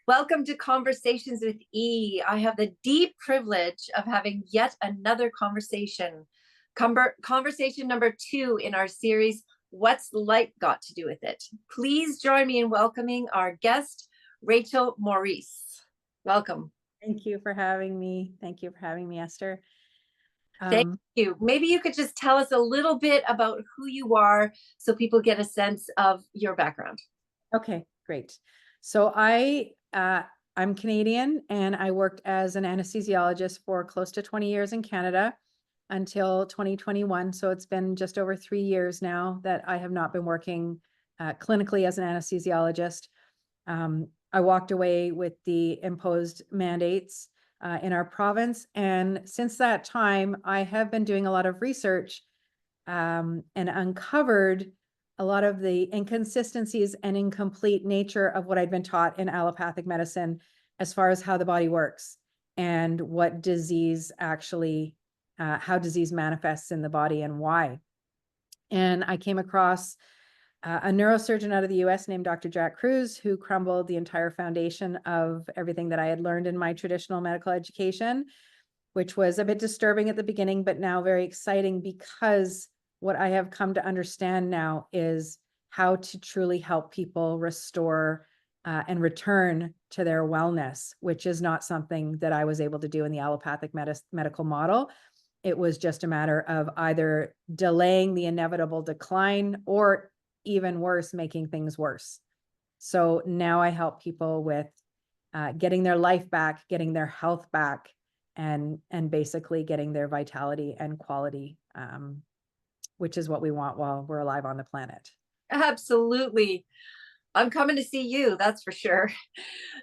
Welcome to Conversations with E. I have the deep privilege of having yet another conversation. Conversation number 2 in our series, What's Light Got to Do with It? Please join me in welcoming our guest, Rachel Maurice. Welcome. Thank you for having me. Esther. Thank Um, you. Maybe you could just tell us a little bit about who you are so people get a sense of your background. okay, great. So I'm Canadian and I worked as an anesthesiologist for close to 20 years in Canada until 2021. So it's been just over 3 years now that I have not been working clinically as an anesthesiologist. I walked away with the imposed mandates in our province. And since that time, I have been doing a lot of research and uncovered a lot of the inconsistencies and incomplete nature of what I'd been taught in allopathic medicine as far as how the body works and what disease actually, how disease manifests in the body and why. And I came across a neurosurgeon out of the US named Dr. Jack Cruz, who crumbled the entire foundation of everything that I had learned in my traditional medical education, which was a bit disturbing at the beginning, but now very exciting because what I have come to understand now is how to truly help people restore and return to their wellness, which is not something that I was able to do in the allopathic medical model. It was just a matter of either delaying the inevitable decline or even worse, making things worse. So now I help people with getting their life back, getting their health back, and basically getting their vitality and quality, which is what we want while we're alive on the planet. Absolutely. I'm coming to see you, that's for sure.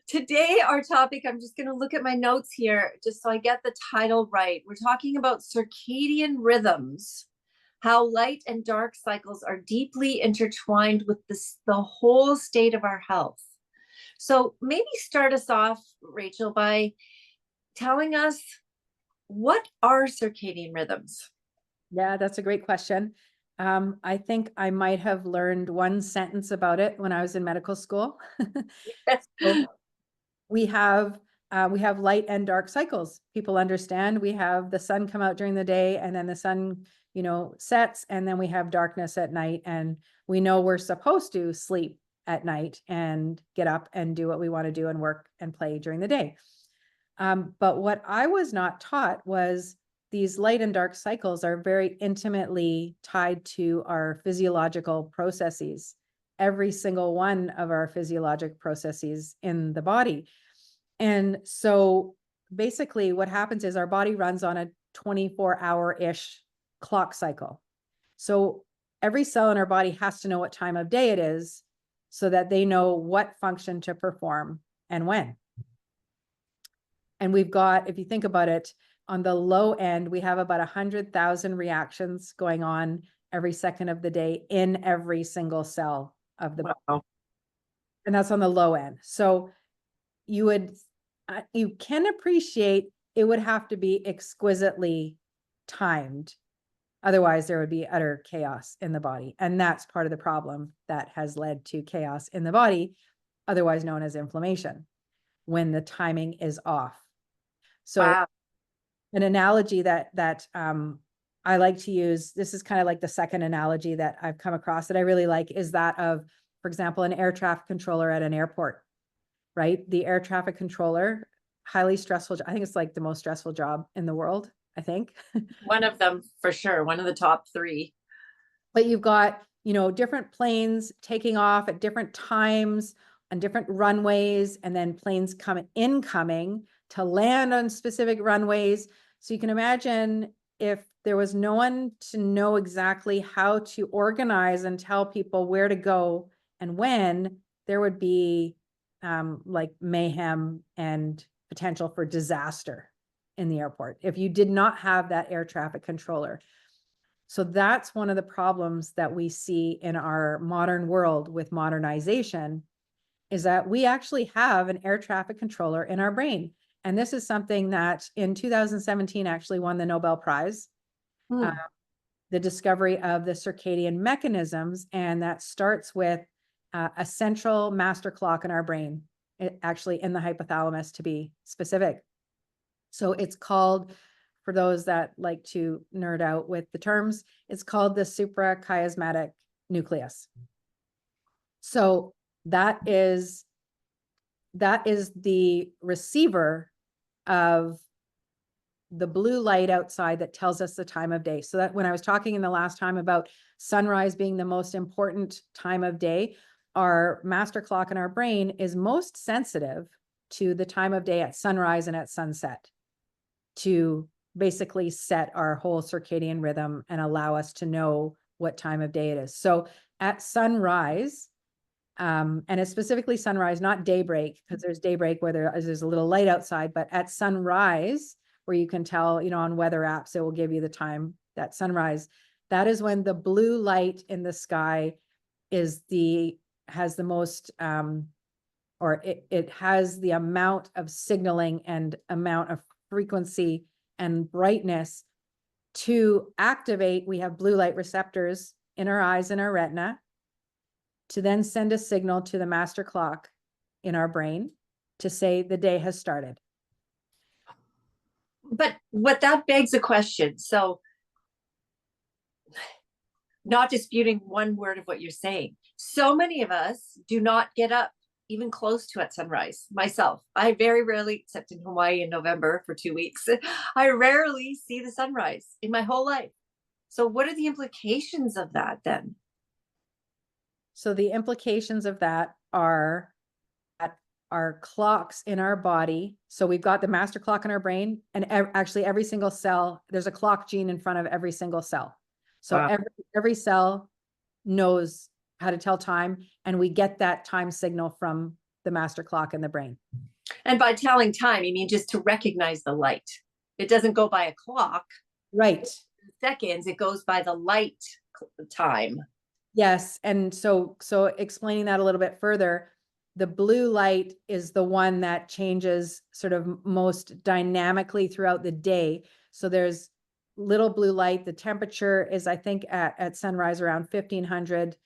Today, our topic, I'm just going to look at my notes here just so I get the title right. We're talking about circadian rhythms, how light and dark cycles are deeply intertwined with the whole state of our health. So maybe start us off, Rachel, by telling us, what are circadian rhythms? Yeah, that's a great question. I think I might have learned one sentence about it when I was in medical school. Yes. So we have light and dark cycles. People understand we have the sun come out during the day and then the sun, sets, and then we have darkness at night. And we know we're supposed to sleep at night and get up and do what we want to do and work and play during the day. But what I was not taught was these light and dark cycles are very intimately tied to our physiological processes, every single one of our physiologic processes in the body. And so basically what happens is our body runs on a 24-hour-ish clock cycle. So every cell in our body has to know what time of day it is so that they know what function to perform and when. And we've got, if you think about it, on the low end, we have about 100,000 reactions going on every second of the day in every single cell of the body. And that's on the low end. So you can appreciate it would have to be exquisitely timed. Otherwise, there would be utter chaos in the body. And that's part of the problem that has led to chaos in the body, otherwise known as inflammation, when the timing is off. So Wow. an analogy that I like to use, this is kind of like the second analogy that I've come across that I really like, is that of, for example, an air traffic controller at an airport, right? The air traffic controller, highly stressful. I think it's like the most stressful job in the world, I think. One of them for sure, one of the top 3. But you've got, different planes taking off at different times on different runways, and then planes incoming to land on specific runways. So you can imagine if there was no one to know exactly how to organize and tell people where to go and when, there would be like mayhem and potential for disaster in the airport if you did not have that air traffic controller. So that's one of the problems that we see in our modern world with modernization, is that we actually have an air traffic controller in our brain. And this is something that in 2017 actually won the Nobel Prize, the discovery of the circadian mechanisms. And that starts with a central master clock in our brain. actually in the hypothalamus to be specific. So it's called, for those that like to nerd out with the terms, it's called the suprachiasmatic nucleus. So that is the receiver of the blue light outside that tells us the time of day. So that when I was talking in the last time about sunrise being the most important time of day, our master clock in our brain is most sensitive to the time of day at sunrise and at sunset to basically set our whole circadian rhythm and allow us to know what time of day it is. So at sunrise, and it's specifically sunrise, not daybreak, because there's daybreak where there's a little light outside, but at sunrise, where you can tell, on weather apps, it will give you the time that sunrise. That is when the blue light in the sky has the most, or it has the amount of signaling and amount of frequency and brightness to activate. We have blue light receptors in our eyes and our retina to then send a signal to the master clock in our brain to say the day has started. But what that begs a question. So, not disputing one word of what you're saying. So many of us do not get up even close to at sunrise. Myself, I very rarely, except in Hawaii in November for 2 weeks, I rarely see the sunrise in my whole life. So what are the implications of that then? So the implications of that are that our clocks in our body. So we've got the master clock in our brain, and actually every single cell, there's a clock gene in front of every single cell. So Wow. every cell knows how to tell time, and we get that time signal from the master clock in the brain. And by telling time, you mean just to recognize the light. It doesn't go by a clock. Right. Seconds, it goes by the light time. Yes. And so explaining that a little bit further, the blue light is the one that changes sort of most dynamically throughout the day. So there's little blue light. The temperature is, I think, at sunrise around 1500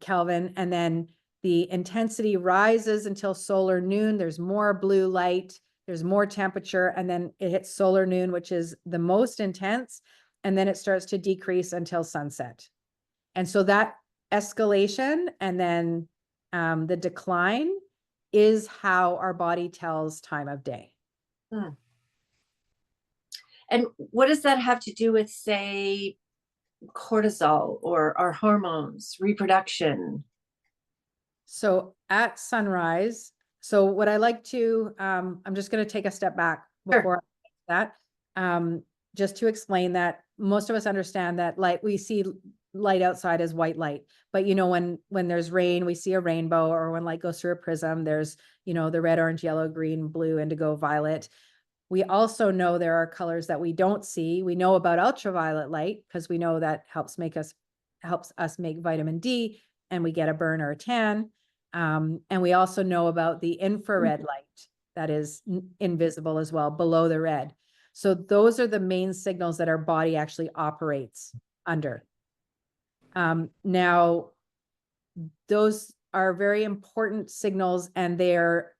Kelvin. And then the intensity rises until solar noon. There's more blue light. There's more temperature. And then it hits solar noon, which is the most intense. And then it starts to decrease until sunset. And so that escalation and then the decline is how our body tells time of day. Hmm. And what does that have to do with, say, cortisol or our hormones, reproduction? So at sunrise, so what I like to, I'm just going to take a step back before that, just to explain that most of us understand that we see light outside as white light, but when there's rain, we see a rainbow, or when light goes through a prism, there's, the red, orange, yellow, green, blue, indigo, violet. We also know there are colors that we don't see. We know about ultraviolet light because we know that helps us make vitamin D, and we get a burn or a tan. And we also know about the infrared light that is invisible as well, below the red. So those are the main signals that our body actually operates under. Now, those are very important signals, and they're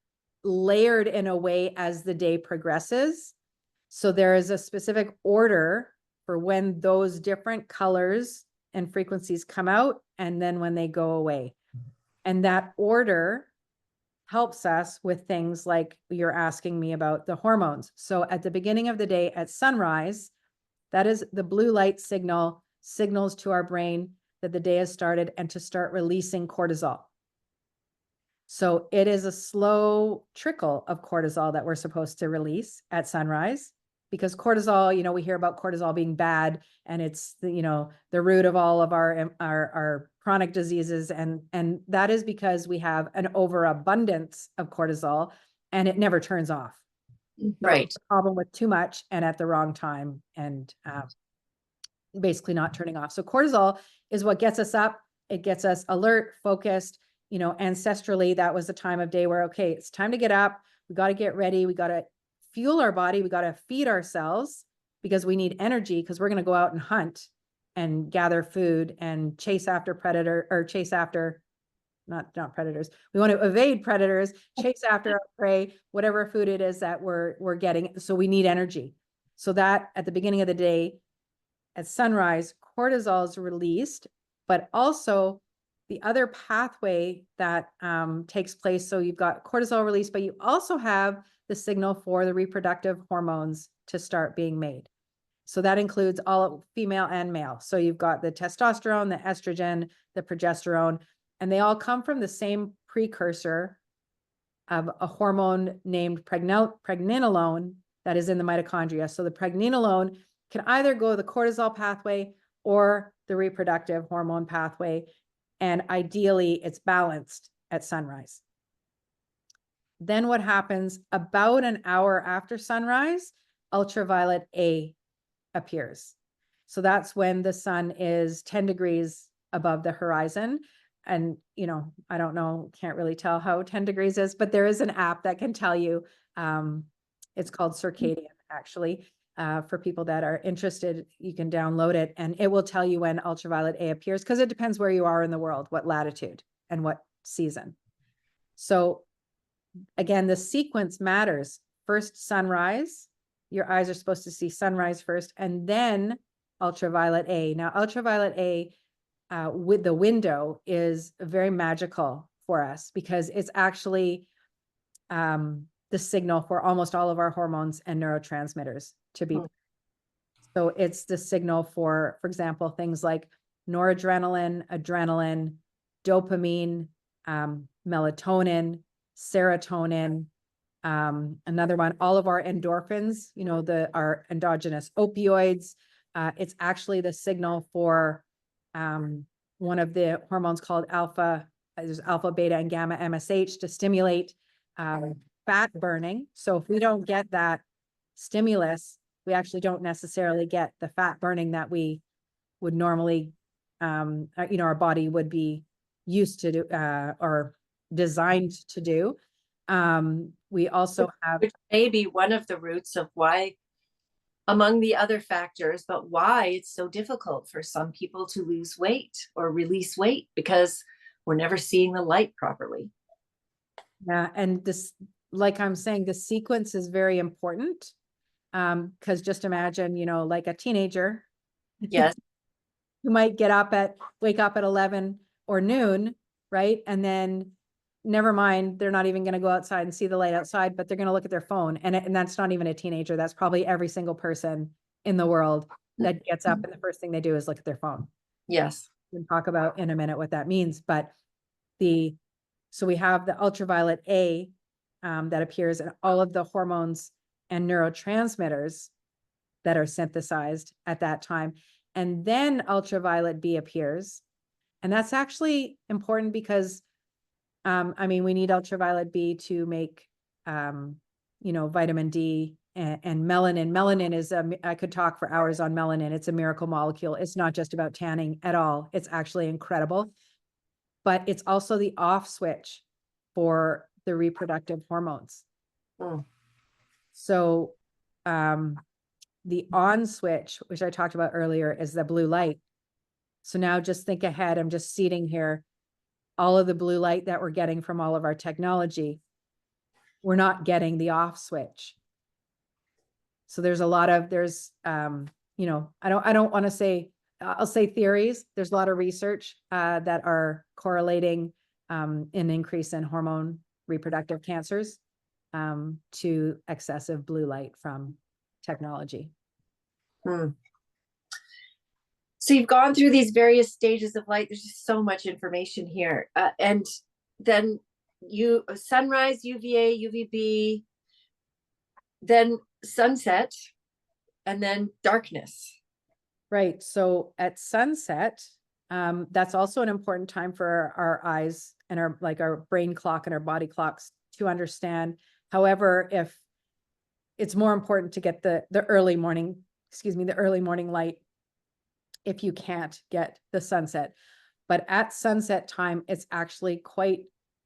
layered in a way as the day progresses. So there is a specific order for when those different colors and frequencies come out, and then when they go away. And that order helps us with things like you're asking me about the hormones. So at the beginning of the day at sunrise, that is the blue light signals to our brain that the day has started and to start releasing cortisol. So it is a slow trickle of cortisol that we're supposed to release at sunrise, because cortisol, we hear about cortisol being bad, and it's the root of all of our chronic diseases. And that is because we have an overabundance of cortisol and it never turns off. Right. So problem with too much and at the wrong time, and basically not turning off. So cortisol is what gets us up. It gets us alert, focused. Ancestrally, that was the time of day where, okay, it's time to get up. We got to get ready. We got to fuel our body. We got to feed ourselves because we need energy, because we're going to go out and hunt and gather food and chase after predator, or chase after not predators. We want to evade predators, chase after our prey, whatever food it is that we're getting. So we need energy. So that at the beginning of the day, at sunrise, cortisol is released, but also the other pathway that takes place. So you've got cortisol release, but you also have the signal for the reproductive hormones to start being made. So that includes all female and male. So you've got the testosterone, the estrogen, the progesterone, and they all come from the same precursor of a hormone named pregnenolone that is in the mitochondria. So the pregnenolone can either go the cortisol pathway or the reproductive hormone pathway. And ideally, it's balanced at sunrise. Then what happens about an hour after sunrise, ultraviolet A appears. So that's when the sun is 10 degrees above the horizon. And, you know, I don't know, can't really tell how 10 degrees is, but there is an app that can tell you. It's called Circadian, actually. For people that are interested, you can download it and it will tell you when ultraviolet A appears, because it depends where you are in the world, what latitude and what season. So again, the sequence matters. First sunrise, your eyes are supposed to see sunrise first, and then ultraviolet A. Now, ultraviolet A with the window is very magical for us because it's actually the signal for almost all of our hormones and neurotransmitters to be. So it's the signal for example, things like noradrenaline, adrenaline, dopamine, melatonin, serotonin, another one, all of our endorphins, you know, our endogenous opioids. It's actually the signal for one of the hormones called there's alpha, beta, and gamma MSH to stimulate fat burning. So if we don't get that stimulus, we actually don't necessarily get the fat burning that we would normally, you know, our body would be used to do or designed to do. We also have, which may be one of the roots of why, among the other factors, but why it's so difficult for some people to lose weight or release weight, because we're never seeing the light properly. yeah, and this, like I'm saying, the sequence is very important. Because just imagine, you know, like a teenager. Yes. Who might wake up at 11 or noon, right? And then never mind, they're not even going to go outside and see the light outside, but they're going to look at their phone. And that's not even a teenager. That's probably every single person in the world that gets up and the first thing they do is look at their phone. Yes. We'll talk about in a minute what that means. But so we have the ultraviolet A that appears in all of the hormones and neurotransmitters that are synthesized at that time. And then ultraviolet B appears. And that's actually important because, I mean, we need ultraviolet B to make, you know, vitamin D and melanin. Melanin is, I could talk for hours on melanin. It's a miracle molecule. It's not just about tanning at all. It's actually incredible. But it's also the off switch for the reproductive hormones. So the on switch, which I talked about earlier, is the blue light. So now just think ahead. I'm just seating here all of the blue light that we're getting from all of our technology. We're not getting the off switch. So there's a lot of, you know, I don't want to say, I'll say theories. There's a lot of research that are correlating an increase in hormone reproductive cancers to excessive blue light from technology. So you've gone through these various stages of light. There's just so much information here. And then sunrise, UVA, UVB, then sunset, and then darkness. Right. So at sunset, that's also an important time for our eyes and our brain clock and our body clocks to understand. However, if it's more important to get the early morning light if you can't get the sunset. But at sunset time, it's actually quite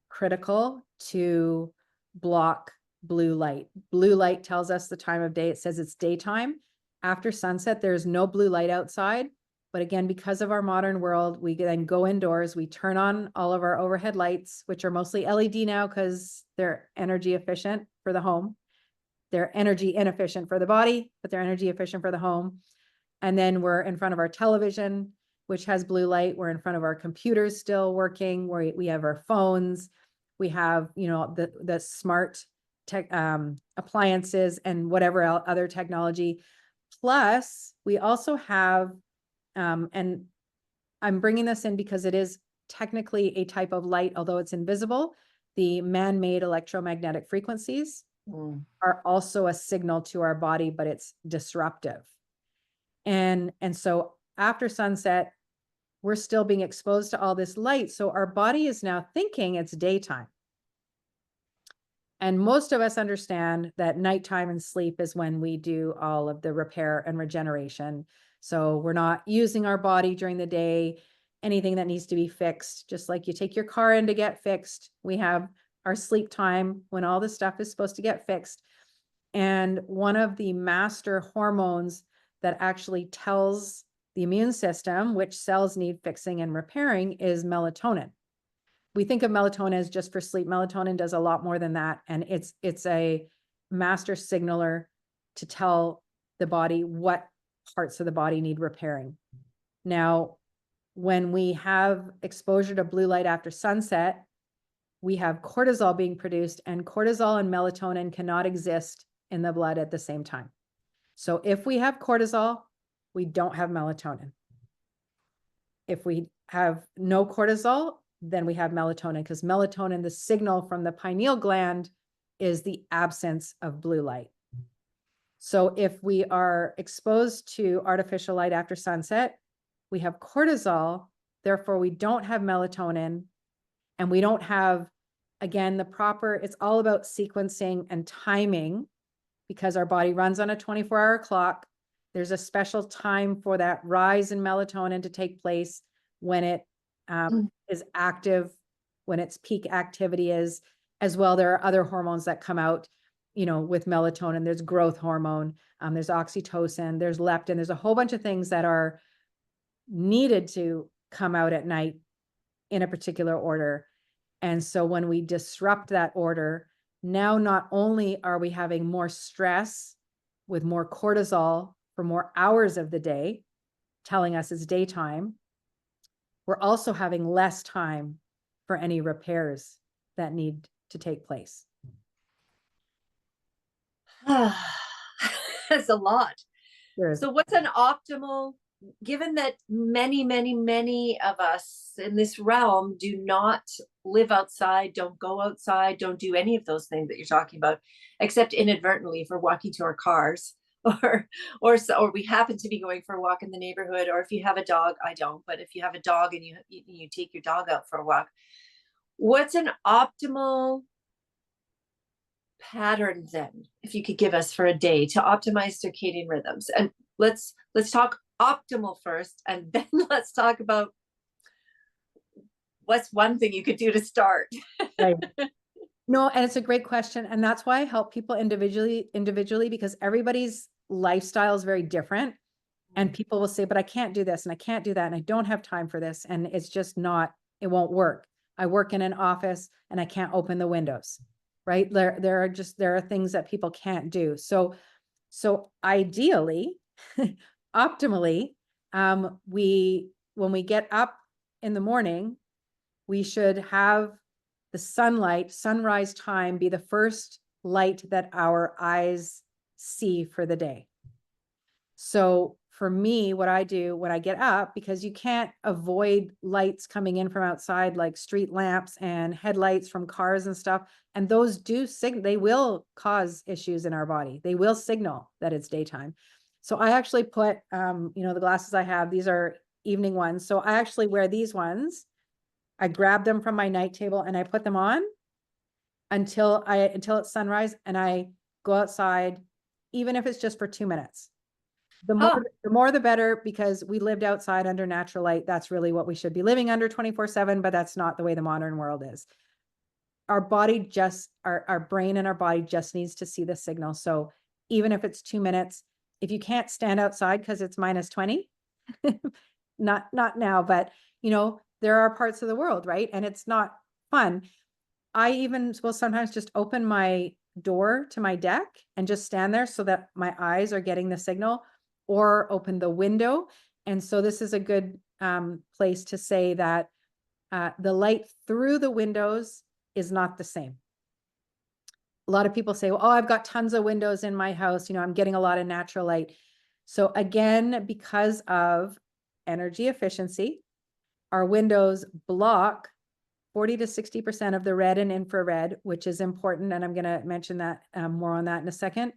critical to block blue light. Blue light tells us the time of day. It says it's daytime. After sunset, there's no blue light outside. But again, because of our modern world, we then go indoors, we turn on all of our overhead lights, which are mostly LED now because they're energy efficient for the home. They're energy inefficient for the body, but they're energy efficient for the home. And then we're in front of our television, which has blue light. We're in front of our computers still working, where we have our phones. We have, the smart tech appliances and whatever other technology. Plus, we also have, and I'm bringing this in because it is technically a type of light, although it's invisible. The man-made electromagnetic frequencies are also a signal to our body, but it's disruptive. And so after sunset, we're still being exposed to all this light. So our body is now thinking it's daytime. And most of us understand that nighttime and sleep is when we do all of the repair and regeneration. So we're not using our body during the day, anything that needs to be fixed. Just like you take your car in to get fixed, we have our sleep time when all this stuff is supposed to get fixed. And one of the master hormones that actually tells the immune system which cells need fixing and repairing is melatonin. We think of melatonin as just for sleep. Melatonin does a lot more than that. And it's a master signaler to tell the body what parts of the body need repairing. Now, when we have exposure to blue light after sunset, we have cortisol being produced, and cortisol and melatonin cannot exist in the blood at the same time. So if we have cortisol, we don't have melatonin. If we have no cortisol, then we have melatonin, because melatonin, the signal from the pineal gland, is the absence of blue light. So if we are exposed to artificial light after sunset, we have cortisol, therefore we don't have melatonin, and we don't have, again, it's all about sequencing and timing, because our body runs on a 24-hour clock. There's a special time for that rise in melatonin to take place when it is active, when its peak activity is. As well, there are other hormones that come out, with melatonin. There's growth hormone, there's oxytocin, there's leptin. There's a whole bunch of things that are needed to come out at night in a particular order. And so when we disrupt that order, now not only are we having more stress with more cortisol for more hours of the day, telling us it's daytime, we're also having less time for any repairs that need to take place. That's a lot. Sure. So what's an optimal, given that many, many, many of us in this realm do not live outside, don't go outside, don't do any of those things that you're talking about, except inadvertently if we're walking to our cars, or we happen to be going for a walk in the neighborhood, or if you have a dog. I don't, but if you have a dog and you take your dog out for a walk, what's an optimal pattern then, if you could give us for a day to optimize circadian rhythms? And let's talk optimal first, and then let's talk about what's one thing you could do to start. Right. No, and it's a great question. And that's why I help people individually, because everybody's lifestyle is very different. And people will say, but I can't do this and I can't do that, and I don't have time for this. And it's just not, it won't work. I work in an office and I can't open the windows, right? There are things that people can't do. So ideally, optimally, when we get up in the morning, we should have the sunrise time be the first light that our eyes see for the day. So for me, what I do when I get up, because you can't avoid lights coming in from outside, like street lamps and headlights from cars and stuff. And those they will cause issues in our body. They will signal that it's daytime. So I actually put, the glasses I have, these are evening ones. So I actually wear these ones. I grab them from my night table and I put them on until it's sunrise, and I go outside, even if it's just for 2 minutes. The more the better, because we lived outside under natural light. That's really what we should be living under 24/7, but that's not the way the modern world is. Our body our brain and our body just needs to see the signal. So even if it's 2 minutes, if you can't stand outside because it's -20, not now, but there are parts of the world, right? And it's not fun. I even will sometimes just open my door to my deck and just stand there so that my eyes are getting the signal, or open the window. And so this is a good place to say that the light through the windows is not the same. A lot of people say, well, oh, I've got tons of windows in my house. I'm getting a lot of natural light. So again, because of energy efficiency, our windows block 40 to 60% of the red and infrared, which is important. And I'm going to mention that more on that in a second.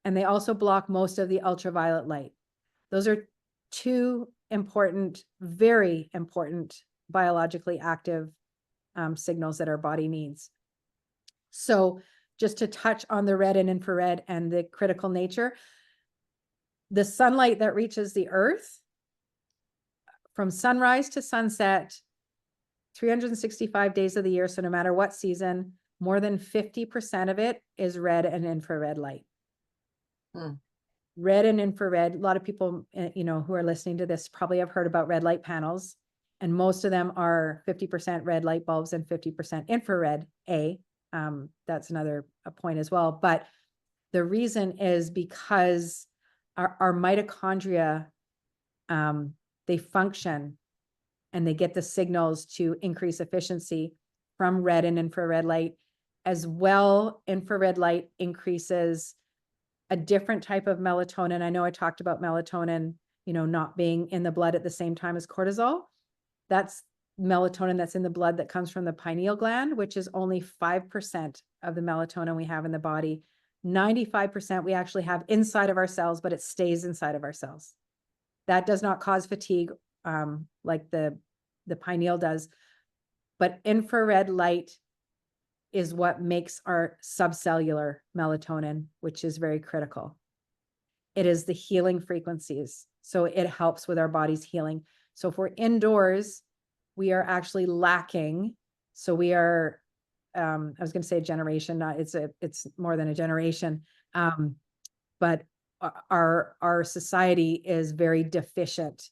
And they also block most of the ultraviolet light. Those are two important, very important biologically active signals that our body needs. So just to touch on the red and infrared and the critical nature, the sunlight that reaches the earth from sunrise to sunset, 365 days of the year, so no matter what season, more than 50% of it is red and infrared light. Red and infrared, a lot of people, who are listening to this probably have heard about red light panels, and most of them are 50% red light bulbs and 50% infrared A. That's another point as well. But the reason is because our mitochondria, they function and they get the signals to increase efficiency from red and infrared light. As well, infrared light increases a different type of melatonin. I know I talked about melatonin, not being in the blood at the same time as cortisol. That's melatonin that's in the blood that comes from the pineal gland, which is only 5% of the melatonin we have in the body. 95% we actually have inside of our cells, but it stays inside of our cells. That does not cause fatigue like the pineal does. But infrared light is what makes our subcellular melatonin, which is very critical. It is the healing frequencies. So it helps with our body's healing. So if we're indoors, we are actually lacking. So we are, I was going to say a generation, it's more than a generation. But our society is very deficient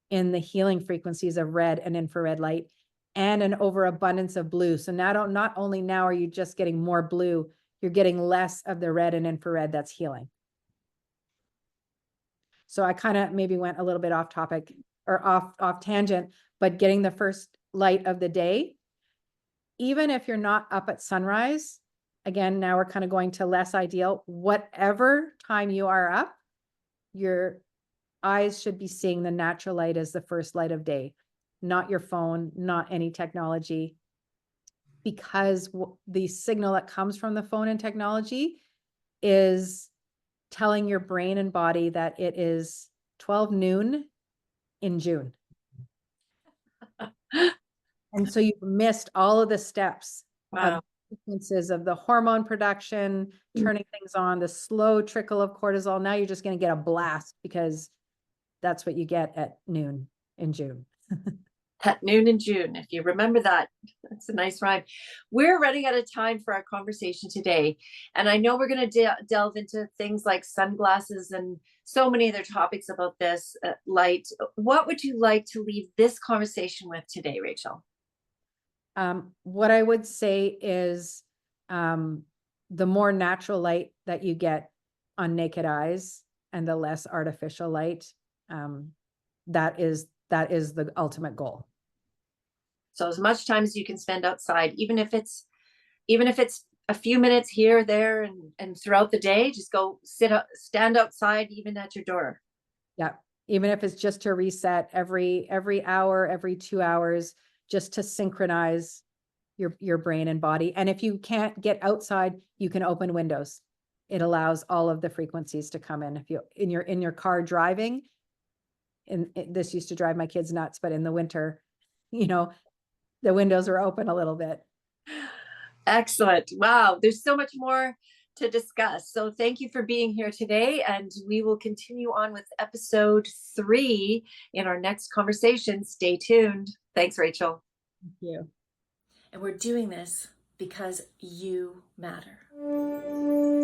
in the healing frequencies of red and infrared light, and an overabundance of blue. So not only now are you just getting more blue, you're getting less of the red and infrared that's healing. So I kind of maybe went a little bit off topic or off tangent, but getting the first light of the day, even if you're not up at sunrise, again, now we're kind of going to less ideal, whatever time you are up, your eyes should be seeing the natural light as the first light of day, not your phone, not any technology, because the signal that comes from the phone and technology is telling your brain and body that it is 12 noon in June. And so you've missed all of the steps of sequences of the hormone production, turning things on, the slow trickle of cortisol. Now you're just going to get a blast because that's what you get at noon in June. At noon in June, if you remember that. That's a nice rhyme. We're running out of time for our conversation today. And I know we're going to delve into things like sunglasses and so many other topics about this light. What would you like to leave this conversation with today, Rachel? What I would say is the more natural light that you get on naked eyes and the less artificial light, that is the ultimate goal. So as much time as you can spend outside, even if it's a few minutes here, there, and throughout the day, just go stand outside, even at your door. Yeah. Even if it's just to reset every hour, every 2 hours, just to synchronize your brain and body. And if you can't get outside, you can open windows. It allows all of the frequencies to come in. If you're in your car driving, and this used to drive my kids nuts, but in the winter, the windows are open a little bit. Excellent. Wow. There's so much more to discuss. So thank you for being here today. And we will continue on with episode 3 in our next conversation. Stay tuned. Thanks, Rachel. Thank you. And we're doing this because you matter.